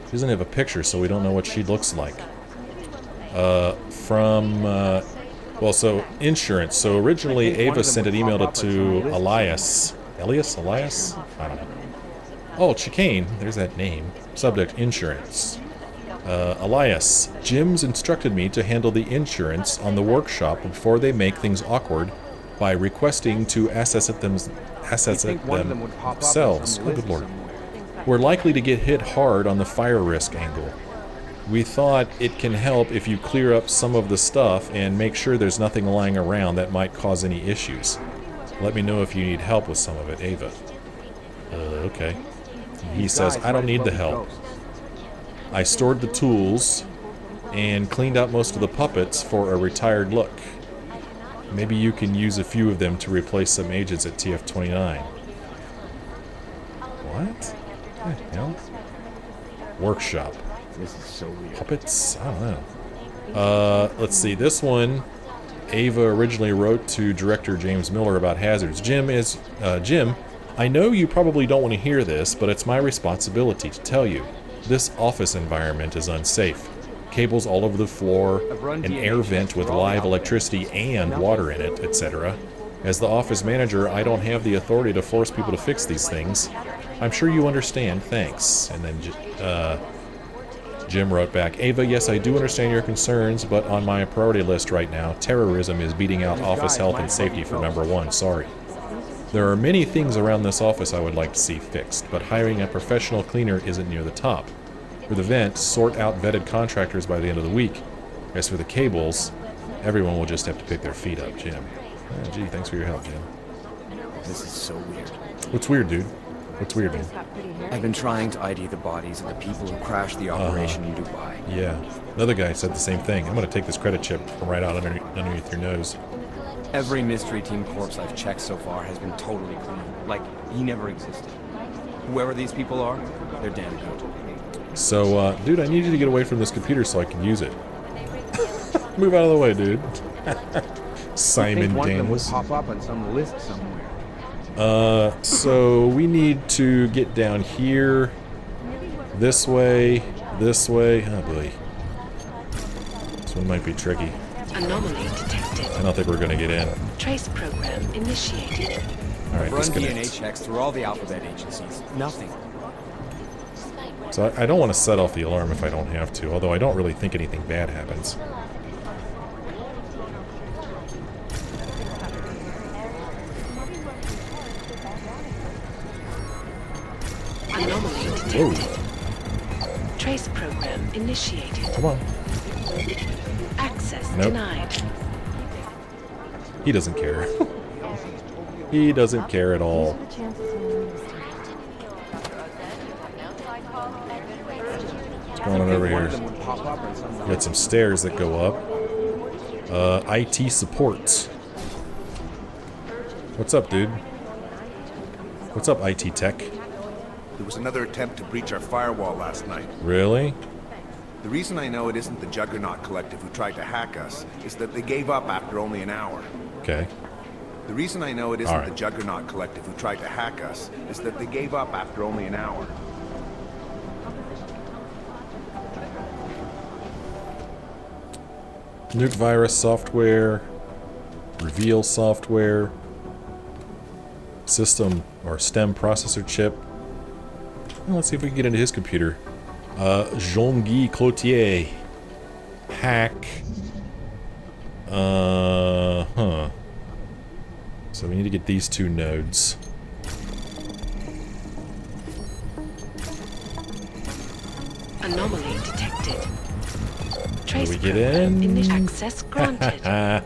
She doesn't have a picture, so we don't know what she looks like. Well, so insurance. So originally Ava sent an email to Elias. Elias? I don't know. Oh, chicane. There's that name. Subject, insurance. Elias. Jim's instructed me to handle the insurance on the workshop before they make things awkward by requesting to assess it themselves. Oh, good lord. We're likely to get hit hard on the fire risk angle. We thought it can help if you clear up some of the stuff and make sure there's nothing lying around that might cause any issues. Let me know if you need help with some of it, Ava. Okay. He says, I don't need the help. I stored the tools and cleaned out most of the puppets for a retired look. Maybe you can use a few of them to replace some agents at TF29. What? What the hell? Workshop. This is so weird. Puppets? I don't know. Let's see. This one, Ava originally wrote to director James Miller about hazards. Jim, I know you probably don't want to hear this, but it's my responsibility to tell you. This office environment is unsafe. Cables all over the floor, an air vent with live electricity and water in it, etc. As the office manager, I don't have the authority to force people to fix these things. I'm sure you understand, thanks. And then Jim wrote back, Ava, yes, I do understand your concerns, but on my priority list right now, terrorism is beating out office health and safety for #1, sorry. There are many things around this office I would like to see fixed, but hiring a professional cleaner isn't near the top. For the vent, sort out vetted contractors by the end of the week. As for the cables, everyone will just have to pick their feet up, Jim. Oh, gee, thanks for your help, Jim. This is so weird. What's weird, dude? What's weird, man? I've been trying to ID the bodies of the people who crashed the operation in Dubai. Yeah. Another guy said the same thing. I'm gonna take this credit chip from right out underneath your nose. Every mystery team corpse I've checked so far has been totally clean. Like, he never existed. Whoever these people are, they're damn good. So, dude, I need you to get away from this computer so I can use it. Move out of the way, dude. Simon Daniels. Pop up on some list somewhere. So we need to get down here. This way. Oh boy. This one might be tricky. Anomaly detected. I don't think we're gonna get in. Trace program initiated. Alright, Run disconnect. DNA checks through all the alphabet agencies. Nothing. So I don't want to set off the alarm if I don't have to, although I don't really think anything bad happens. Anomaly detected. Trace program initiated. Come on. Access Nope. denied. He doesn't care. He doesn't care at all. What's going on over here? Got some stairs that go up. IT support. What's up, dude? What's up, IT tech? There was another attempt to breach our firewall last night. Really? The reason I know it isn't the Juggernaut Collective who tried to hack us is that they gave up after only an hour. Okay. The reason I know it isn't All right. the Juggernaut Collective who tried to hack us is that they gave up after only an hour. Nuke virus software. Reveal software. System or STEM processor chip. Well, let's see if we can get into his computer. Jean-Guy Cloutier. Hack. So we need to get these two nodes. Anomaly detected. Trace we get program in? Access granted.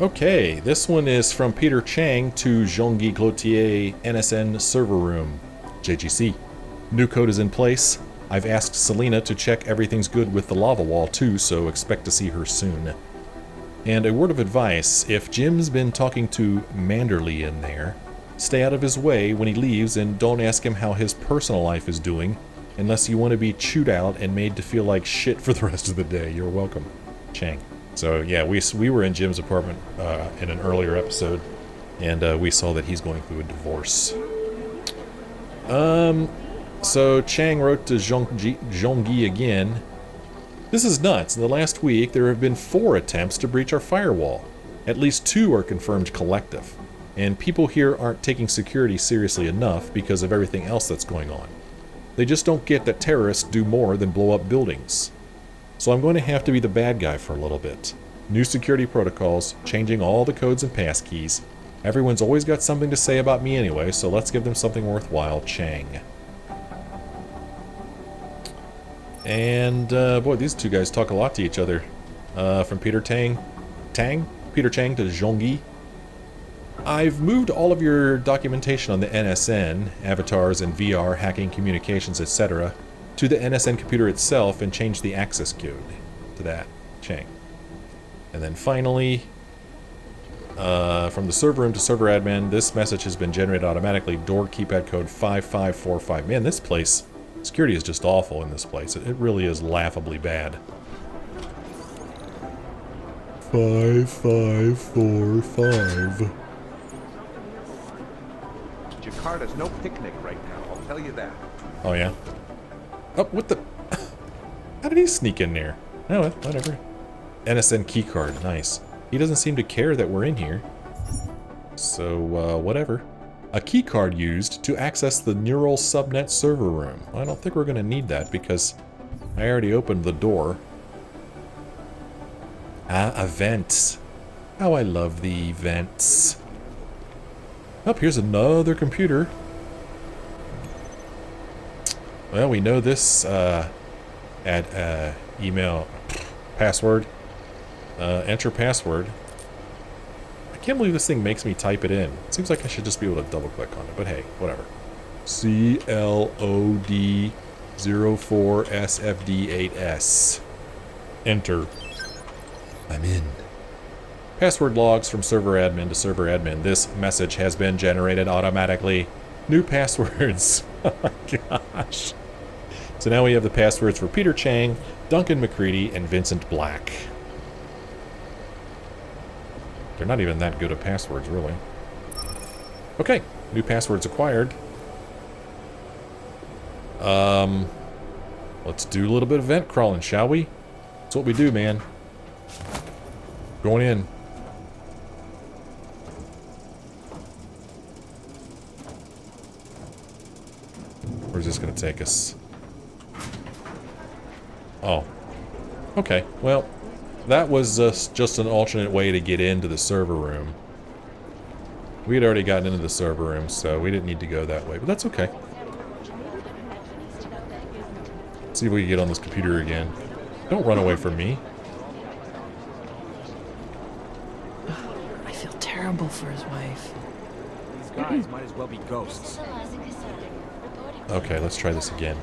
Okay, this one is from Peter Chang to Jean-Guy Cloutier, NSN server room, JGC. New code is in place. I've asked Selena to check everything's good with the lava wall too, so expect to see her soon. And a word of advice, if Jim's been talking to Manderley in there, stay out of his way when he leaves and don't ask him how his personal life is doing, unless you want to be chewed out and made to feel like shit for the rest of the day. You're welcome, Chang. So yeah, we were in Jim's apartment in an earlier episode, and we saw that he's going through a divorce. so Chang wrote to Zhongyi again. This is nuts. In the last week, there have been 4 attempts to breach our firewall. At least 2 are confirmed collective. And people here aren't taking security seriously enough because of everything else that's going on. They just don't get that terrorists do more than blow up buildings. So I'm going to have to be the bad guy for a little bit. New security protocols, changing all the codes and passkeys. Everyone's always got something to say about me anyway, so let's give them something worthwhile. Chang. And, boy, these 2 guys talk a lot to each other. From Peter Chang to Zhongyi. I've moved all of your documentation on the NSN, avatars and VR, hacking, communications, etc., to the NSN computer itself and changed the access code to that. Chang. And then finally, from the server room to server admin, this message has been generated automatically. Door keypad code 5545. Man, this place, security is just awful in this place. It really is laughably bad. 5545. Jakarta's no picnic right now, I'll tell you that. Oh, yeah? Oh, what the... How did he sneak in there? No, whatever. NSN keycard, nice. He doesn't seem to care that we're in here. So, whatever. A keycard used to access the neural subnet server room. Well, I don't think we're going to need that because I already opened the door. Ah, events. How I love the events. Oh, here's another computer. Well, we know this email password. Enter password. I can't believe this thing makes me type it in. It seems like I should just be able to double click on it, but hey, whatever. CLOD04SFD8S. Enter. I'm in. Password logs from server admin to server admin. This message has been generated automatically. New passwords. Oh my gosh. So now we have the passwords for Peter Chang, Duncan McCready, and Vincent Black. They're not even that good at passwords, really. Okay, new passwords acquired. Let's do a little bit of vent crawling, shall we? That's what we do, man. Going in. Where's this going to take us? Oh. Okay, well, that was just an alternate way to get into the server room. We had already gotten into the server room, so we didn't need to go that way, but that's okay. Let's see if we can get on this computer again. Don't run away from me. I feel terrible for his wife. These guys might as well be ghosts. Okay, let's try this again.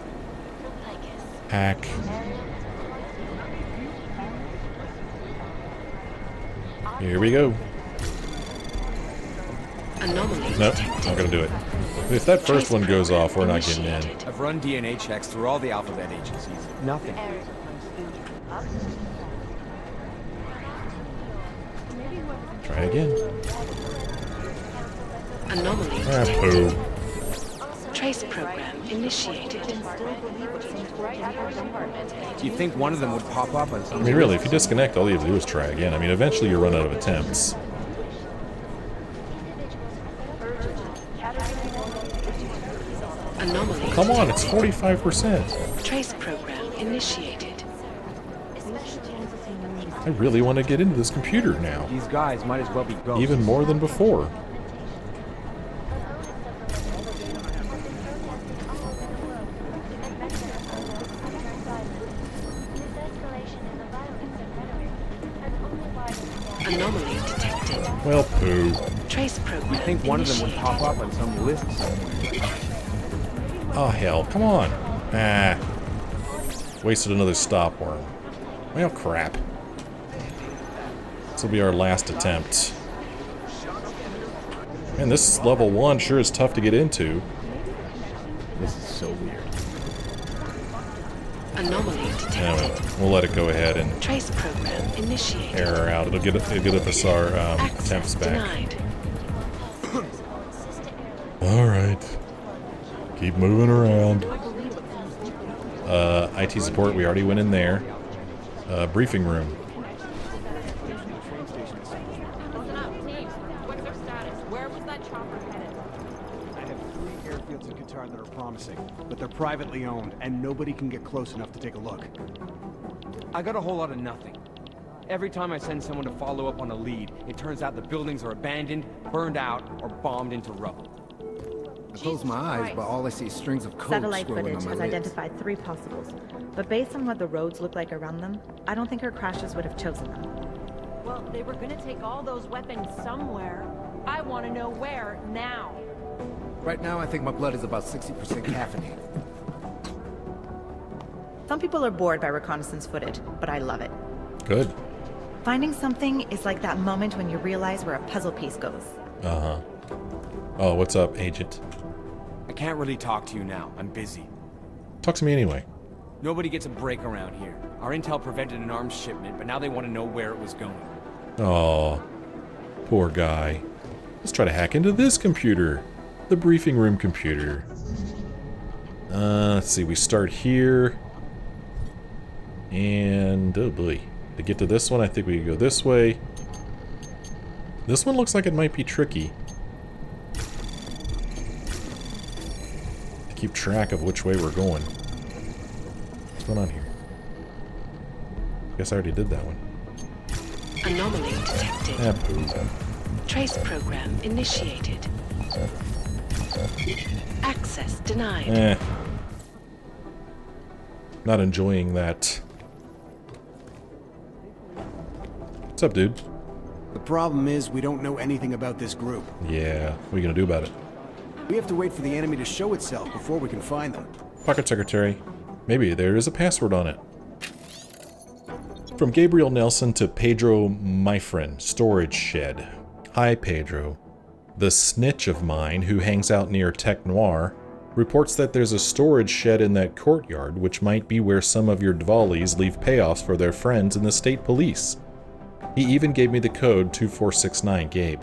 Hack. Here we go. Anomaly Nope, detected. not gonna do it. If that first one goes off, we're not getting in. I've run DNA checks through all the alphabet agencies. Nothing. Try again. Anomaly Ah, detected. poo. Trace program initiated. Do you think one of them would pop up on I some... mean, really, if you disconnect, all you have to do is try again. I mean, eventually you run out of attempts. Anomaly Come on, detected. it's 45%. Trace program initiated. I really want to get into this computer now. These guys might as well be ghosts. Even more than before. Anomaly detected. Well, poo. Trace program You think one of them would initiated. pop up on some list somewhere? Oh, hell, come on. Ah. Wasted another stop worm. Well, crap. This will be our last attempt. Man, this level 1 sure is tough to get into. This is so weird. Anomaly detected. Anyway, we'll let it go ahead and Trace program initiated. error out. It'll get us our attempts Access back. denied. Alright. Keep moving around. IT support, we already went in there. Briefing room. I have 3 airfields in Qatar that are promising, but they're privately owned, and nobody can get close enough to take a look. I got a whole lot of nothing. Every time I send someone to follow up on a lead, it turns out the buildings are abandoned, burned out, or bombed into rubble. I close my eyes, but all I see is strings of code Satellite scrolling footage on my has lids. identified 3 possibles, but based on what the roads look like around them, I don't think her crashes would have chosen them. Well, they were gonna take all those weapons somewhere. I want to know where, now. Right now, I think my blood is about 60% caffeinated. Some people are bored by reconnaissance footage, but I love it. Good. Finding something is like that moment when you realize where a puzzle piece goes. Uh-huh. Oh, what's up, Agent? I can't really talk to you now. I'm busy. Talk to me anyway. Nobody gets a break around here. Our intel prevented an arms shipment, but now they want to know where it was going. Oh, poor guy. Let's try to hack into this computer. The briefing room computer. Let's see, we start here. And, oh boy. To get to this one, I think we can go this way. This one looks like it might be tricky. To keep track of which way we're going. What's going on here? Guess I already did that one. Anomaly detected. Ah, poo. Trace program initiated. Access denied. Eh. Not enjoying that. What's up, dude? The problem is, we don't know anything about this group. Yeah, what are you gonna do about it? We have to wait for the enemy to show itself before we can find them. Pocket Secretary. Maybe there is a password on it. From Gabriel Nelson to Pedro Myfrin, Storage Shed. Hi, Pedro. The snitch of mine, who hangs out near Tech Noir, reports that there's a storage shed in that courtyard, which might be where some of your Dvalis leave payoffs for their friends in the state police. He even gave me the code 2469, Gabe.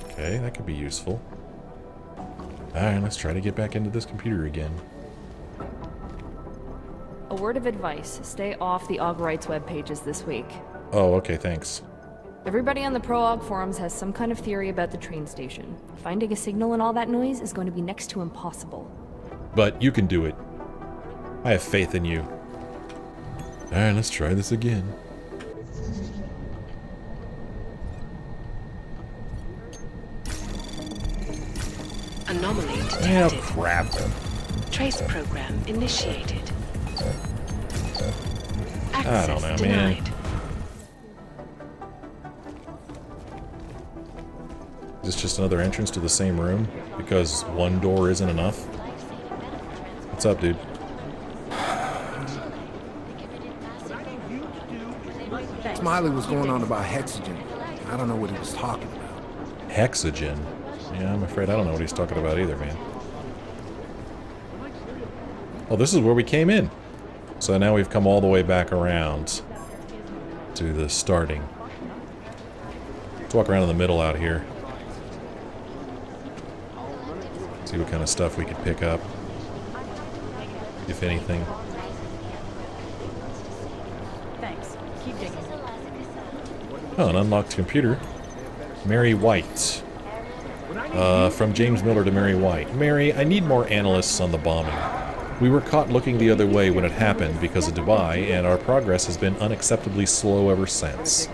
Okay, that could be useful. Alright, let's try to get back into this computer again. A word of advice, stay off the Aug Rights web pages this week. Oh, okay, thanks. Everybody on the Pro-Aug forums has some kind of theory about the train station. Finding a signal in all that noise is going to be next to impossible. But you can do it. I have faith in you. Alright, let's try this again. Anomaly Oh, detected. crap. Trace program initiated. I Access don't know, man. denied. Is this just another entrance to the same room? Because one door isn't enough? What's up, dude? Smiley was going on about hexogen. I don't know what he was talking about. Hexogen? Yeah, I'm afraid I don't know what he's talking about either, man. Oh, this is where we came in. So now we've come all the way back around to the starting. Let's walk around in the middle out here. See what kind of stuff we could pick up. If anything. Thanks. Keep digging. Oh, an unlocked computer. Mary White. From James Miller to Mary White. Mary, I need more analysts on the bombing. We were caught looking the other way when it happened because of Dubai, and our progress has been unacceptably slow ever since.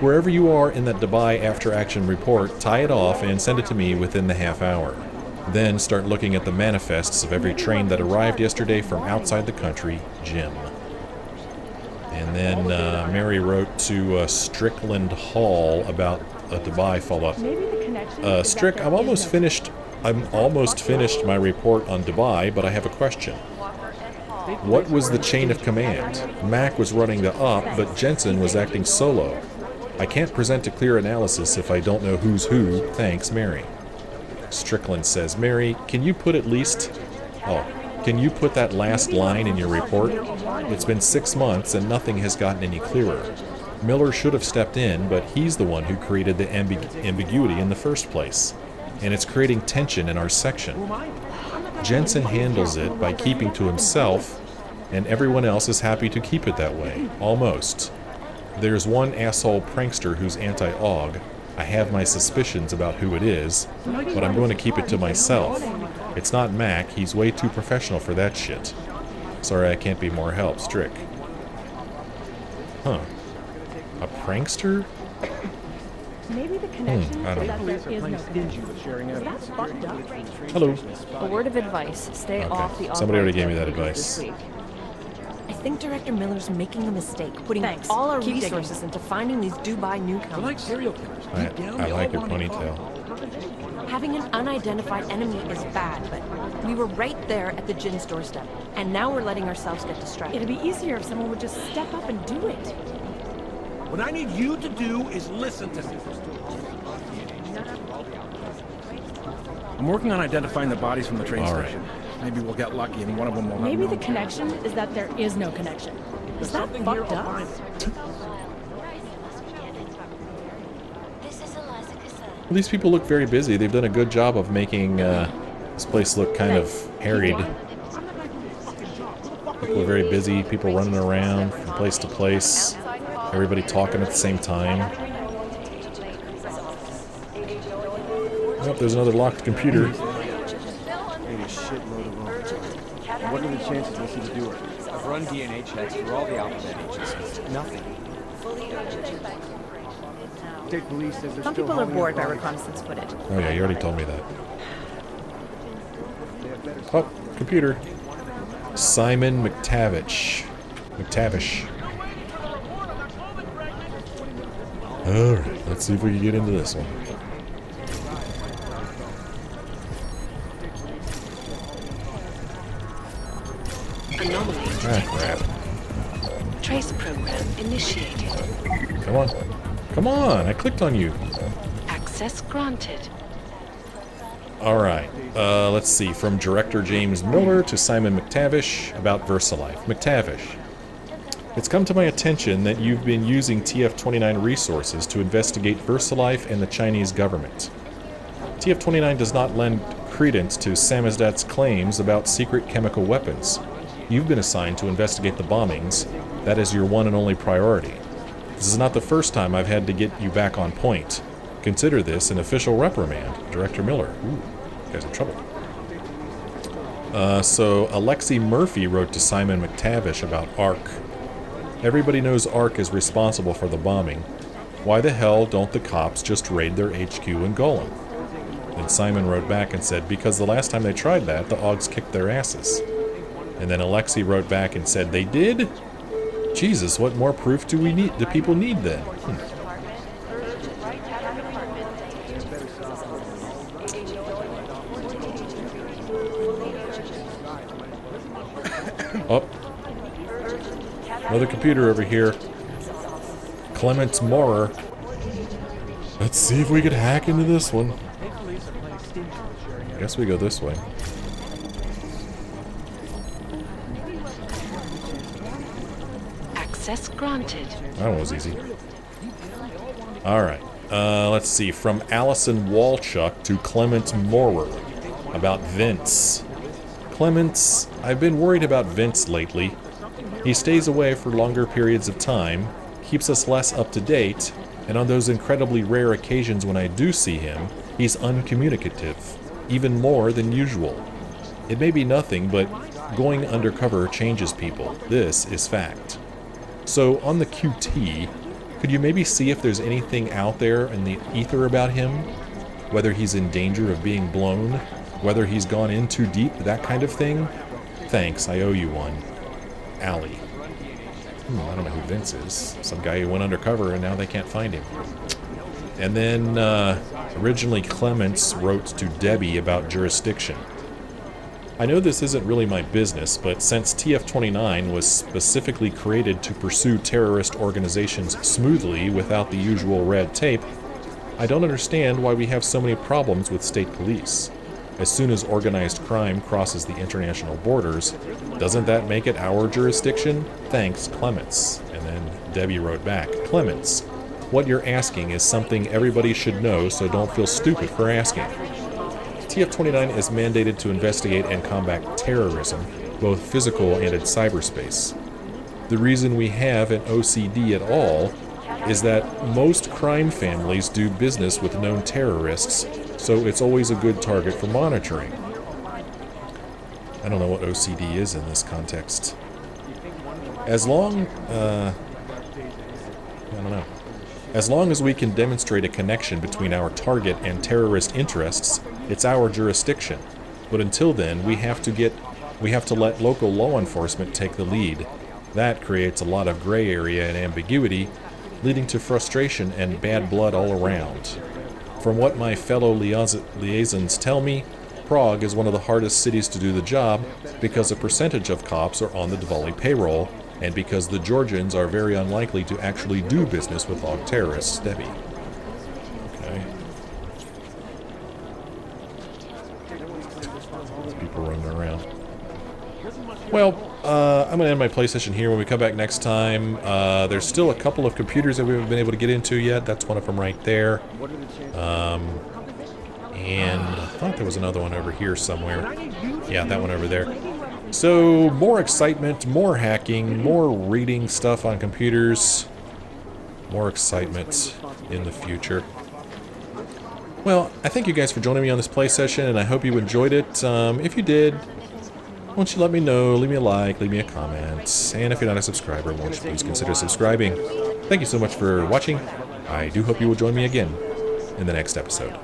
Wherever you are in that Dubai after-action report, tie it off and send it to me within the half hour. Then start looking at the manifests of every train that arrived yesterday from outside the country, Jim. And then Mary wrote to Strickland Hall about a Dubai follow-up. Strick, I'm almost finished my report on Dubai, but I have a question. What was the chain of command? Mac was running the op, but Jensen was acting solo. I can't present a clear analysis if I don't know who's who. Thanks, Mary. Strickland says, Mary, can you put that last line in your report? It's been 6 months and nothing has gotten any clearer. Miller should have stepped in, but he's the one who created the ambiguity in the first place. And it's creating tension in our section. Jensen handles it by keeping to himself, and everyone else is happy to keep it that way. Almost. There's one asshole prankster who's anti-aug. I have my suspicions about who it is, but I'm going to keep it to myself. It's not Mac, he's way too professional for that shit. Sorry I can't be more help, Strick. Huh. A prankster? Maybe the connection I don't is that know. there is no connection. Is that fucked up? Hello. A word of advice: stay off the. Somebody already gave me that advice. I think Director Miller's making a mistake, putting all our resources into finding these Dubai newcomers. I like your ponytail. Having an unidentified enemy is bad, but we were right there at the Jin's doorstep, and now we're letting ourselves get distracted. It'd be easier if someone would just step up and do it. What I need you to do is listen to me. I'm working on identifying the bodies from the train All station. Maybe we'll get lucky and one of them will have Maybe the known. connection is that there is no connection. Is that fucked up? Well, these people look very busy. They've done a good job of making this place look kind of harried. People are very busy. People running around from place to place. Everybody talking at the same time. Oh, there's another locked computer. Made a shitload of them. What are the chances we'll see the doer? I've run DNA checks for all the alphabet agencies. Nothing. State police says they're Some still people are hauling bored by bodies. reconnaissance footage. Oh yeah, you already told me that. Oh, computer. Simon McTavish. Alright, let's see if we can get into this one. Anomaly Ah, detected. crap. Trace program initiated. Come on. Come on, I clicked on you. Access granted. Alright, let's see. From Director James Miller to Simon McTavish about VersaLife. McTavish. It's come to my attention that you've been using TF29 resources to investigate VersaLife and the Chinese government. TF29 does not lend credence to Samizdat's claims about secret chemical weapons. You've been assigned to investigate the bombings. That is your one and only priority. This is not the first time I've had to get you back on point. Consider this an official reprimand. Director Miller. Ooh, you guys in trouble. So Alexi Murphy wrote to Simon McTavish about ARC. Everybody knows ARC is responsible for the bombing. Why the hell don't the cops just raid their HQ in Golem? Then Simon wrote back and said, because the last time they tried that, the Augs kicked their asses. And then Alexi wrote back and said, they did? Jesus, what more proof do people need then? Oh. Another computer over here. Clements Moorer. Let's see if we could hack into this one. I guess we go this way. Access granted. That one was easy. Alright. Let's see. From Allison Walchuk to Clement Moorer. About Vince. Clements, I've been worried about Vince lately. He stays away for longer periods of time, keeps us less up to date, and on those incredibly rare occasions when I do see him, he's uncommunicative, even more than usual. It may be nothing, but going undercover changes people. This is fact. So, on the QT, could you maybe see if there's anything out there in the ether about him? Whether he's in danger of being blown? Whether he's gone in too deep? That kind of thing? Thanks, I owe you one. Allie. I don't know who Vince is. Some guy who went undercover and now they can't find him. And then, originally Clements wrote to Debbie about jurisdiction. I know this isn't really my business, but since TF29 was specifically created to pursue terrorist organizations smoothly without the usual red tape, I don't understand why we have so many problems with state police. As soon as organized crime crosses the international borders, doesn't that make it our jurisdiction? Thanks, Clements. And then Debbie wrote back, Clements, what you're asking is something everybody should know, so don't feel stupid for asking. TF29 is mandated to investigate and combat terrorism, both physical and in cyberspace. The reason we have an OCD at all is that most crime families do business with known terrorists, so it's always a good target for monitoring. I don't know what OCD is in this context. As long as we can demonstrate a connection between our target and terrorist interests, it's our jurisdiction. But until then, we have to let local law enforcement take the lead. That creates a lot of gray area and ambiguity, leading to frustration and bad blood all around. From what my fellow liaisons tell me, Prague is one of the hardest cities to do the job because a percentage of cops are on the Diwali payroll, and because the Georgians are very unlikely to actually do business with aug terrorists. Debbie. Okay. There's people running around. Well, I'm going to end my play session here. When we come back next time, there's still a couple of computers that we haven't been able to get into yet. That's one of them right there. And I thought there was another one over here somewhere. Yeah, that one over there. So, more excitement, more hacking, more reading stuff on computers. More excitement in the future. Well, I thank you guys for joining me on this play session, and I hope you enjoyed it. If you did, won't you let me know, leave me a like, leave me a comment, and if you're not a subscriber, won't you please consider subscribing. Thank you so much for watching. I do hope you will join me again in the next episode.